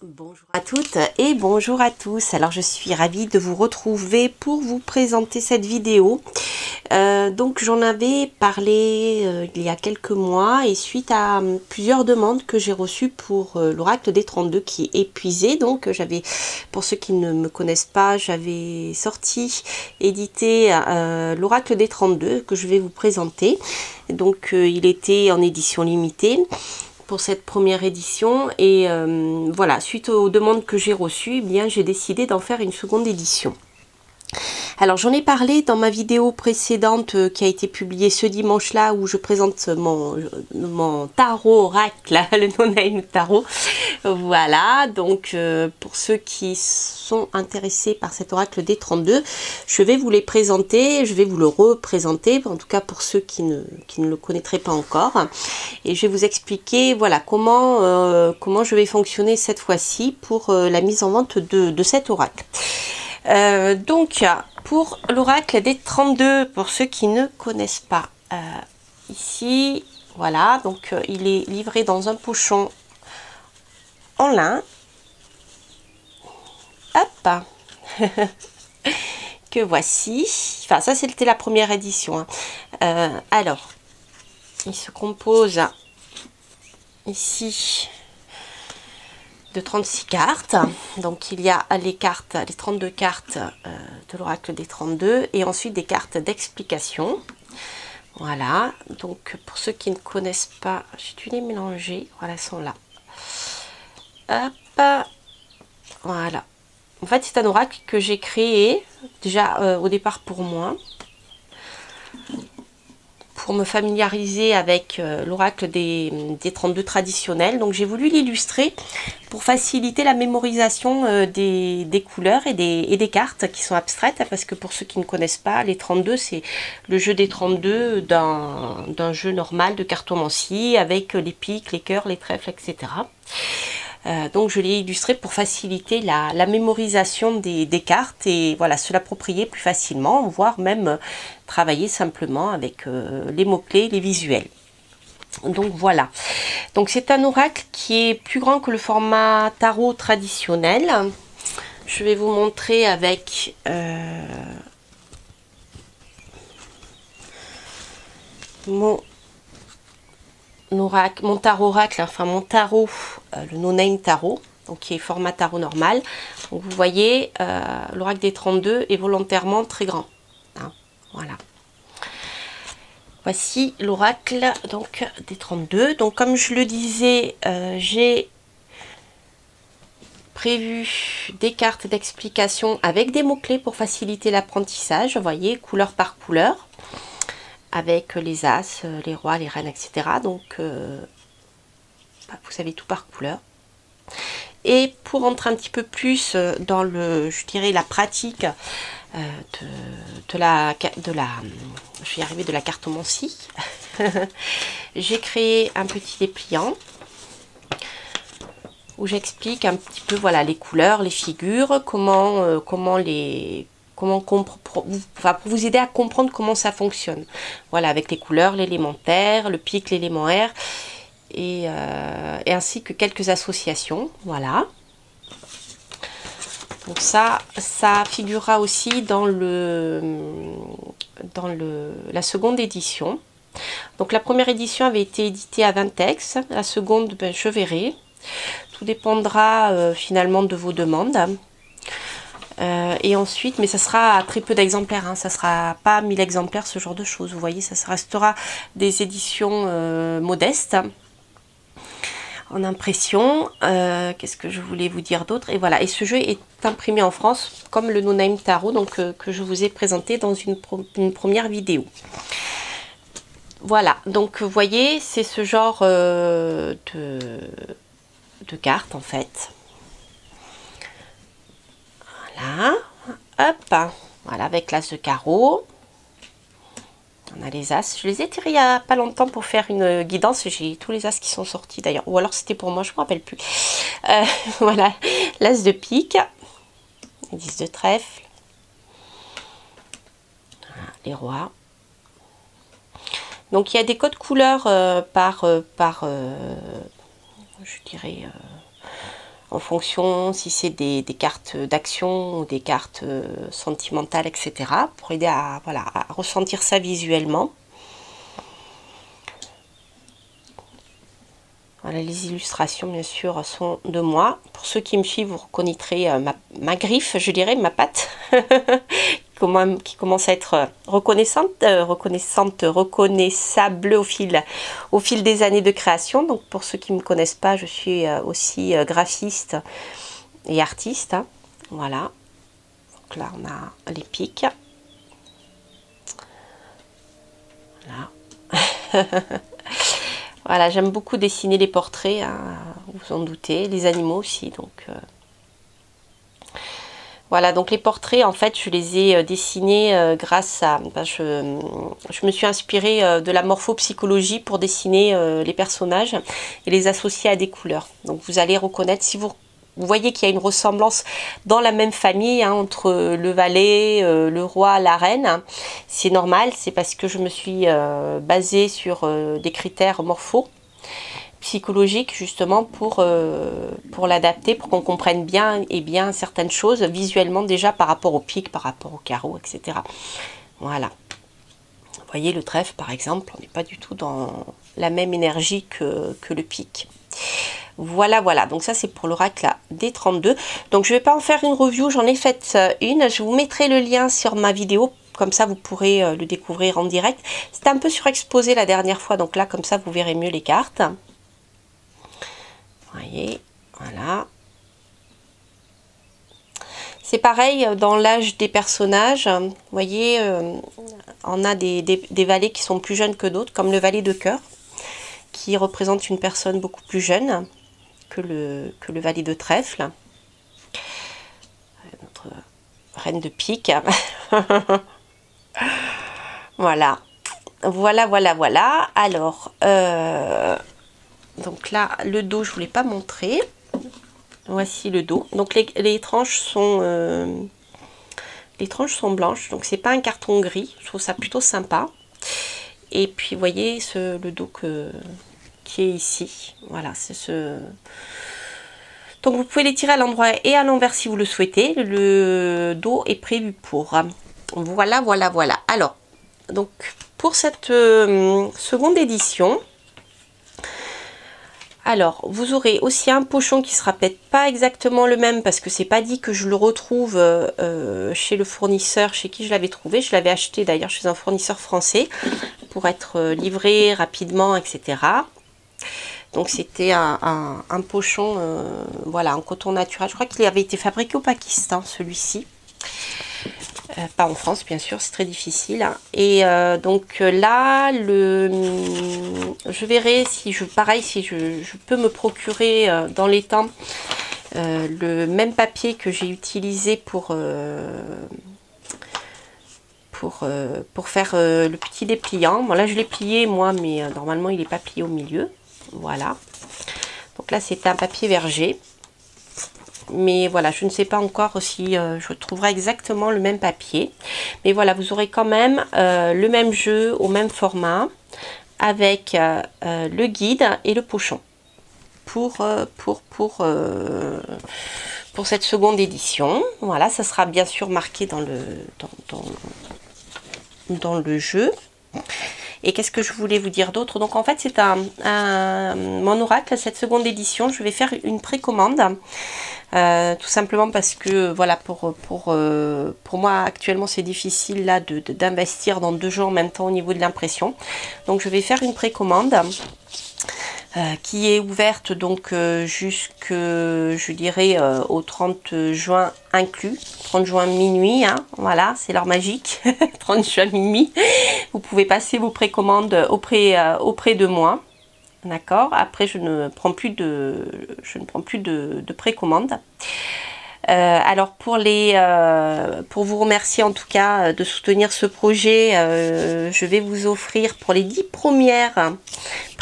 Bonjour à toutes et bonjour à tous. Alors je suis ravie de vous retrouver pour vous présenter cette vidéo. Donc j'en avais parlé il y a quelques mois et suite à plusieurs demandes que j'ai reçues pour l'oracle des 32 qui est épuisé. Donc j'avais, pour ceux qui ne me connaissent pas, j'avais édité l'oracle des 32 que je vais vous présenter. Donc il était en édition limitée pour cette première édition et voilà, suite aux demandes que j'ai reçues, eh bien j'ai décidé d'en faire une seconde édition. Alors j'en ai parlé dans ma vidéo précédente qui a été publiée ce dimanche là où je présente mon tarot oracle, le no-name tarot. Voilà, donc pour ceux qui sont intéressés par cet oracle des 32, je vais vous les présenter, je vais vous le représenter, en tout cas pour ceux qui ne le connaîtraient pas encore. Et je vais vous expliquer voilà comment je vais fonctionner cette fois-ci pour la mise en vente de cet oracle. Donc pour l'oracle des 32, pour ceux qui ne connaissent pas, ici voilà, donc il est livré dans un pochon en lin, hop, que voici, enfin ça c'était la première édition, hein. Alors il se compose ici de 36 cartes, donc il y a les 32 cartes de l'oracle des 32 et ensuite des cartes d'explication. Voilà, donc pour ceux qui ne connaissent pas, j'ai dû les mélanger, voilà, elles sont là. Hop, voilà. En fait c'est un oracle que j'ai créé déjà au départ pour moi, pour me familiariser avec l'oracle des 32 traditionnels. Donc j'ai voulu l'illustrer pour faciliter la mémorisation des couleurs et des cartes qui sont abstraites, parce que pour ceux qui ne connaissent pas, les 32 c'est le jeu des 32 d'un jeu normal de cartomancie avec les piques, les cœurs, les trèfles, etc. Donc je l'ai illustré pour faciliter la mémorisation des cartes et voilà, se l'approprier plus facilement, voire même travailler simplement avec les mots-clés, les visuels. Donc voilà, donc c'est un oracle qui est plus grand que le format tarot traditionnel. Je vais vous montrer avec mon tarot oracle, enfin mon tarot, le no-name tarot, donc qui est format tarot normal. Donc vous voyez, l'oracle des 32 est volontairement très grand, hein, voilà. Voici l'oracle donc des 32. Donc comme je le disais, j'ai prévu des cartes d'explication avec des mots-clés pour faciliter l'apprentissage, vous voyez, couleur par couleur, avec les as, les rois, les reines, etc. Donc vous savez tout par couleur. Et pour entrer un petit peu plus dans le, je dirais, la pratique de la je vais y arriver, de la cartomancie, j'ai créé un petit dépliant où j'explique un petit peu voilà les couleurs, les figures, pour vous aider à comprendre comment ça fonctionne. Voilà, avec les couleurs, l'élémentaire, le pic, l'élément air, et ainsi que quelques associations. Voilà. Donc ça figurera aussi dans la seconde édition. Donc la première édition avait été éditée à 20 textes, la seconde, ben, je verrai. Tout dépendra finalement de vos demandes. Et ensuite, mais ça sera très peu d'exemplaires, hein, ça sera pas 1000 exemplaires, ce genre de choses. Vous voyez, ça restera des éditions modestes. En impression, qu'est-ce que je voulais vous dire d'autre? Et voilà, et ce jeu est imprimé en France comme le no-name tarot, donc que je vous ai présenté dans une première vidéo. Voilà, donc vous voyez, c'est ce genre de cartes en fait. Voilà, hop, voilà, avec l'as de carreau. On a les as, je les ai tirés il n'y a pas longtemps pour faire une guidance, j'ai tous les as qui sont sortis d'ailleurs, ou alors c'était pour moi, je ne me rappelle plus. Voilà, l'as de pique, les 10 de trèfle, voilà, les rois. Donc il y a des codes couleurs je dirais, en fonction si c'est des cartes d'action ou des cartes sentimentales, etc. Pour aider à, voilà, à ressentir ça visuellement. Voilà, les illustrations, bien sûr, sont de moi. Pour ceux qui me suivent, vous reconnaîtrez ma griffe, je dirais, ma patte, qui commence à être reconnaissable au fil des années de création. Donc, pour ceux qui ne me connaissent pas, je suis aussi graphiste et artiste. Hein. Voilà. Donc là, on a les pics. Voilà. Voilà, j'aime beaucoup dessiner les portraits, hein, vous en doutez, les animaux aussi. Donc, voilà, donc les portraits, en fait, je les ai dessinés grâce à... je me suis inspirée de la morphopsychologie pour dessiner les personnages et les associer à des couleurs. Donc, vous allez reconnaître, si vous voyez qu'il y a une ressemblance dans la même famille, hein, entre le valet, le roi, la reine. C'est normal, c'est parce que je me suis basée sur des critères morpho psychologiques justement pour l'adapter, pour qu'on comprenne bien et bien certaines choses visuellement déjà par rapport au pic, par rapport au carreau, etc. Voilà. Vous voyez le trèfle par exemple, on n'est pas du tout dans la même énergie que le pic. Voilà, voilà, donc ça c'est pour l'oracle des 32. Donc je ne vais pas en faire une review, j'en ai fait une. Je vous mettrai le lien sur ma vidéo, comme ça vous pourrez le découvrir en direct. C'était un peu surexposé la dernière fois, donc là comme ça vous verrez mieux les cartes. Vous voyez, voilà. C'est pareil dans l'âge des personnages. Vous voyez, on a des valets qui sont plus jeunes que d'autres, comme le valet de cœur, qui représente une personne beaucoup plus jeune que le valet de trèfle. Notre reine de pique. Voilà. Voilà, voilà, voilà. Alors, donc là, le dos, je ne vous l'ai pas montré. Voici le dos. Donc les tranches sont blanches. Donc c'est pas un carton gris. Je trouve ça plutôt sympa. Et puis, vous voyez le dos qui est ici. Voilà, c'est ce... Donc, vous pouvez les tirer à l'endroit et à l'envers si vous le souhaitez. Le dos est prévu pour. Voilà, voilà, voilà. Alors, donc, pour cette seconde édition, alors, vous aurez aussi un pochon qui sera peut-être pas exactement le même parce que c'est pas dit que je le retrouve chez le fournisseur chez qui je l'avais trouvé. Je l'avais acheté d'ailleurs chez un fournisseur français pour être livré rapidement, etc. Donc c'était un pochon, voilà, en coton naturel. Je crois qu'il avait été fabriqué au Pakistan, celui-ci. Pas en France, bien sûr, c'est très difficile. Hein. Et donc là, je verrai si si je peux me procurer dans les temps le même papier que j'ai utilisé pour faire le petit dépliant. Bon, là, je l'ai plié, moi, mais normalement, il n'est pas plié au milieu. Voilà. Donc là, c'était un papier verger. Mais voilà, je ne sais pas encore si je trouverai exactement le même papier. Mais voilà, vous aurez quand même le même jeu au même format avec le guide et le pochon pour cette seconde édition. Voilà, ça sera bien sûr marqué dans le jeu. Et qu'est-ce que je voulais vous dire d'autre? Donc en fait c'est mon oracle, cette seconde édition, je vais faire une précommande. Tout simplement parce que voilà, pour moi actuellement c'est difficile là d'investir dans 2 jeux en même temps au niveau de l'impression. Donc je vais faire une précommande qui est ouverte donc jusque, je dirais, au 30 juin inclus, 30 juin minuit, hein, voilà, c'est l'heure magique, 30 juin minuit. Vous pouvez passer vos précommandes auprès de moi, d'accord. Après, je ne prends plus de précommandes. Alors pour vous remercier en tout cas de soutenir ce projet, je vais vous offrir pour les 10 premières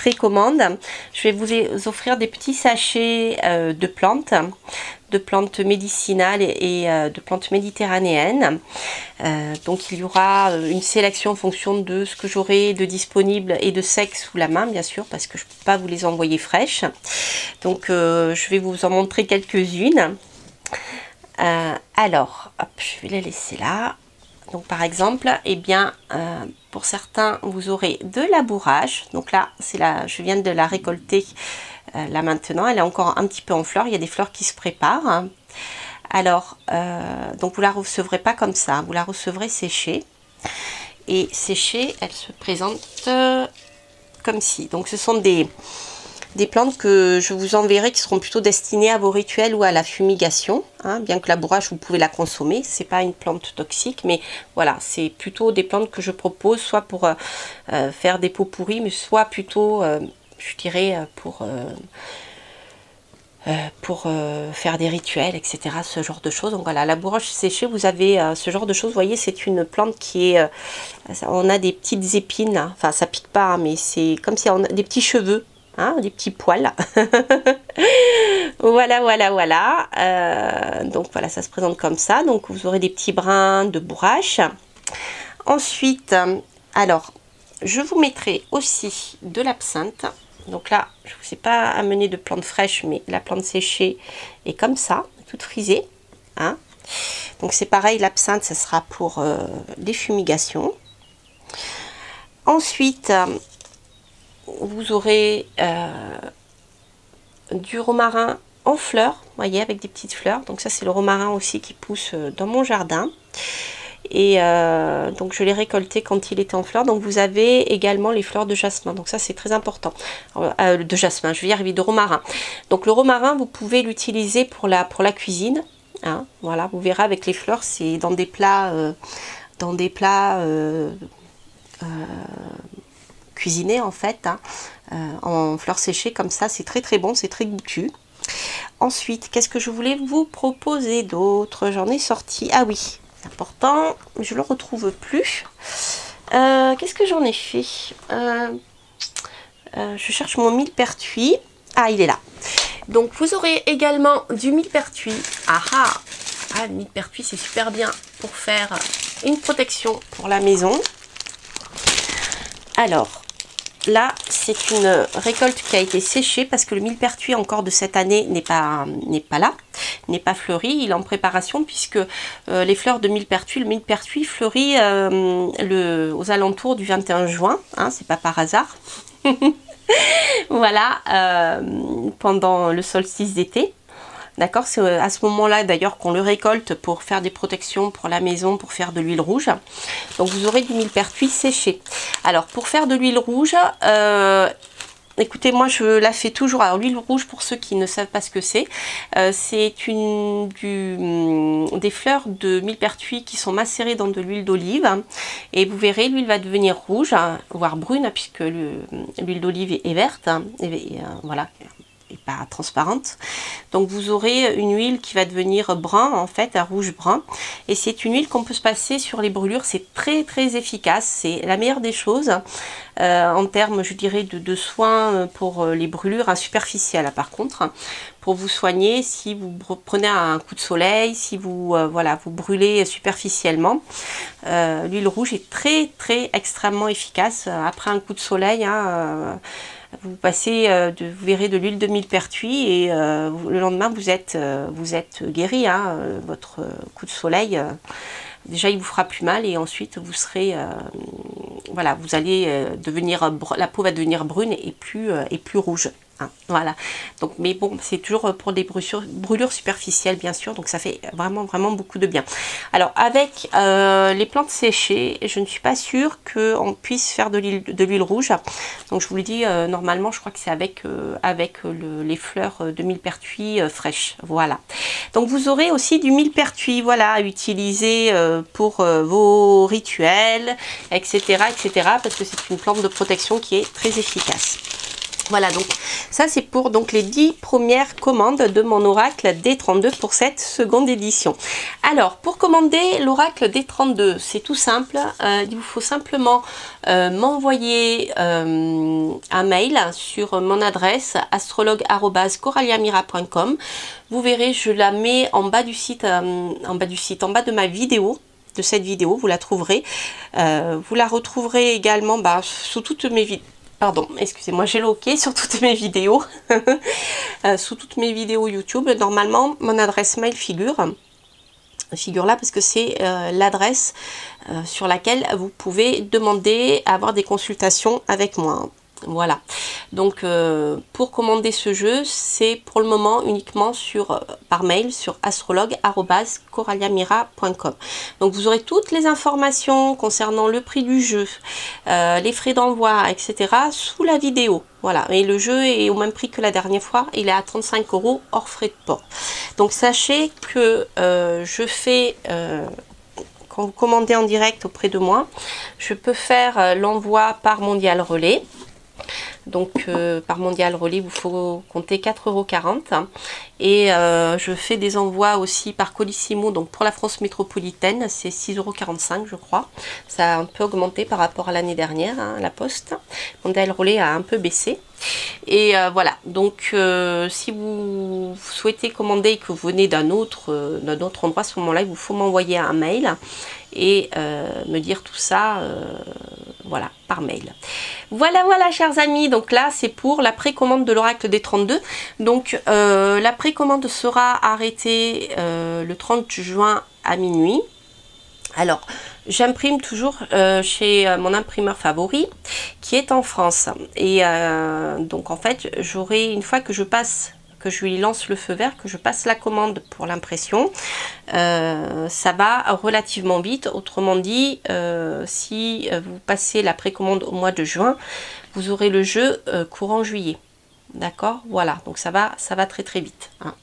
précommande, je vais vous offrir des petits sachets de plantes médicinales et de plantes méditerranéennes. Donc il y aura une sélection en fonction de ce que j'aurai de disponible et de sec sous la main, bien sûr, parce que je ne peux pas vous les envoyer fraîches. Donc je vais vous en montrer quelques-unes. Alors, hop, je vais les laisser là. Donc par exemple, eh bien, pour certains, vous aurez de la bourrage. Donc là, je viens de la récolter là maintenant. Elle est encore un petit peu en fleurs. Il y a des fleurs qui se préparent. Alors, donc vous la recevrez pas comme ça. Vous la recevrez séchée. Et séchée, elle se présente comme ci. Donc ce sont des plantes que je vous enverrai qui seront plutôt destinées à vos rituels ou à la fumigation, hein, bien que la bourrage vous pouvez la consommer, c'est pas une plante toxique, mais voilà, c'est plutôt des plantes que je propose soit pour faire des pots pourris, mais soit plutôt je dirais pour faire des rituels, etc., ce genre de choses. Donc voilà, la bourrage séchée, vous avez ce genre de choses. Vous voyez, c'est une plante qui est on a des petites épines, hein. Enfin ça pique pas, mais c'est comme si on a des petits cheveux. Hein, des petits poils. Voilà. Donc voilà, ça se présente comme ça. Donc vous aurez des petits brins de bourrache. Ensuite, alors, je vous mettrai aussi de l'absinthe. Donc là, je ne vous ai pas amené de plante fraîche, mais la plante séchée est comme ça, toute frisée. Hein. Donc c'est pareil, l'absinthe, ça sera pour les fumigations. Ensuite, vous aurez du romarin en fleurs, vous voyez, avec des petites fleurs. Donc ça, c'est le romarin aussi qui pousse dans mon jardin. Et donc je l'ai récolté quand il était en fleurs. Donc vous avez également les fleurs de jasmin. Donc ça, c'est très important. De jasmin, je vais y arriver, de romarin. Donc le romarin, vous pouvez l'utiliser pour la cuisine. Hein, voilà, vous verrez avec les fleurs, c'est dans des plats cuisiner en fait, hein, en fleurs séchées comme ça, c'est très bon, c'est très goûtu. Ensuite, qu'est-ce que je voulais vous proposer d'autre? J'en ai sorti, ah oui, c'est important, je le retrouve plus. Qu'est-ce que j'en ai fait? Je cherche mon millepertuis. Ah, il est là. Donc vous aurez également du millepertuis. Le millepertuis, c'est super bien pour faire une protection pour la maison. Alors là, c'est une récolte qui a été séchée parce que le millepertuis encore de cette année n'est pas là, n'est pas fleuri. Il est en préparation puisque les fleurs de millepertuis, le millepertuis fleurit aux alentours du 21 juin. Hein, c'est pas par hasard. Voilà, pendant le solstice d'été. D'accord, c'est à ce moment-là d'ailleurs qu'on le récolte pour faire des protections pour la maison, pour faire de l'huile rouge. Donc vous aurez du millepertuis séché. Alors pour faire de l'huile rouge, écoutez, moi je la fais toujours. Alors l'huile rouge, pour ceux qui ne savent pas ce que c'est des fleurs de millepertuis qui sont macérées dans de l'huile d'olive. Et vous verrez, l'huile va devenir rouge, voire brune, puisque l'huile d'olive est verte. Voilà. Pas transparente. Donc vous aurez une huile qui va devenir brun, en fait, un rouge brun. Et c'est une huile qu'on peut se passer sur les brûlures. C'est très efficace. C'est la meilleure des choses en termes, je dirais, de soins pour les brûlures superficielles. Par contre, pour vous soigner, si vous prenez un coup de soleil, si vous vous brûlez superficiellement, l'huile rouge est extrêmement efficace. Après un coup de soleil, hein, vous passez, vous verrez, de l'huile de millepertuis et le lendemain vous êtes guéri. Hein, votre coup de soleil, déjà il vous fera plus mal et ensuite vous serez, voilà, vous allez la peau va devenir brune et plus rouge. Hein, voilà. Donc, mais bon, c'est toujours pour des brûlures superficielles bien sûr, donc ça fait vraiment beaucoup de bien. Alors avec les plantes séchées, je ne suis pas sûre qu'on puisse faire de l'huile rouge. Donc je vous le dis, normalement je crois que c'est avec les fleurs de millepertuis fraîches. Voilà. Donc vous aurez aussi du millepertuis, voilà, à utiliser pour vos rituels, etc., parce que c'est une plante de protection qui est très efficace. Voilà, donc ça c'est pour donc les 10 premières commandes de mon oracle D32 pour cette seconde édition. Alors pour commander l'oracle D32, c'est tout simple, il vous faut simplement m'envoyer un mail sur mon adresse astrologue@coralliamira.com. Vous verrez, je la mets en bas du site, en bas de ma vidéo. De cette vidéo, vous la trouverez. Vous la retrouverez également sous toutes mes vidéos. Pardon, excusez-moi, j'ai loqué sur toutes mes vidéos. Sous toutes mes vidéos YouTube, normalement, mon adresse mail figure là parce que c'est l'adresse sur laquelle vous pouvez demander à avoir des consultations avec moi. Voilà, donc pour commander ce jeu, c'est pour le moment uniquement par mail sur astrologue@coralliamira.com. Donc vous aurez toutes les informations concernant le prix du jeu, les frais d'envoi, etc. sous la vidéo. Voilà, et le jeu est au même prix que la dernière fois, il est à 35 € hors frais de port. Donc sachez que je fais... quand vous commandez en direct auprès de moi, je peux faire l'envoi par Mondial Relais. Donc par Mondial Relais, il vous faut compter 4,40 €. Et je fais des envois aussi par Colissimo, donc pour la France métropolitaine, c'est 6,45 € je crois. Ça a un peu augmenté par rapport à l'année dernière, hein, la poste. Mondial Relais a un peu baissé. Et voilà, donc si vous souhaitez commander et que vous venez d'un autre endroit, à ce moment-là, il vous faut m'envoyer un mail et me dire tout ça, voilà, par mail. Voilà, chers amis, donc là, c'est pour la précommande de l'oracle des 32. Donc, la précommande sera arrêtée le 30 juin à minuit. Alors, j'imprime toujours chez mon imprimeur favori qui est en France. Et donc, en fait, j'aurai, une fois que je lui lance le feu vert, que je passe la commande pour l'impression, ça va relativement vite. Autrement dit, si vous passez la précommande au mois de juin, vous aurez le jeu courant juillet. D'accord? Voilà, donc ça va très très vite, hein.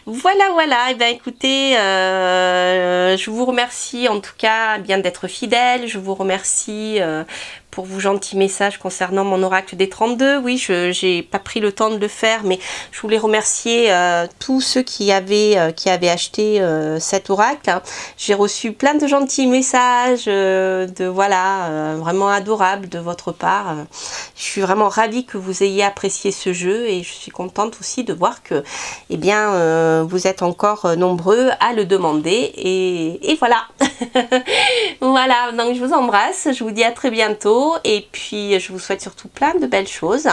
Voilà, et bien écoutez, je vous remercie en tout cas bien d'être fidèle, je vous remercie pour vos gentils messages concernant mon oracle des 32. Oui, j'ai pas pris le temps de le faire, mais je voulais remercier tous ceux qui avaient acheté cet oracle. J'ai reçu plein de gentils messages, vraiment adorables de votre part. Je suis vraiment ravie que vous ayez apprécié ce jeu et je suis contente aussi de voir que, eh bien, vous êtes encore nombreux à le demander et voilà. Voilà, donc je vous embrasse, je vous dis à très bientôt et puis je vous souhaite surtout plein de belles choses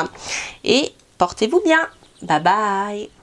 et portez-vous bien. Bye bye.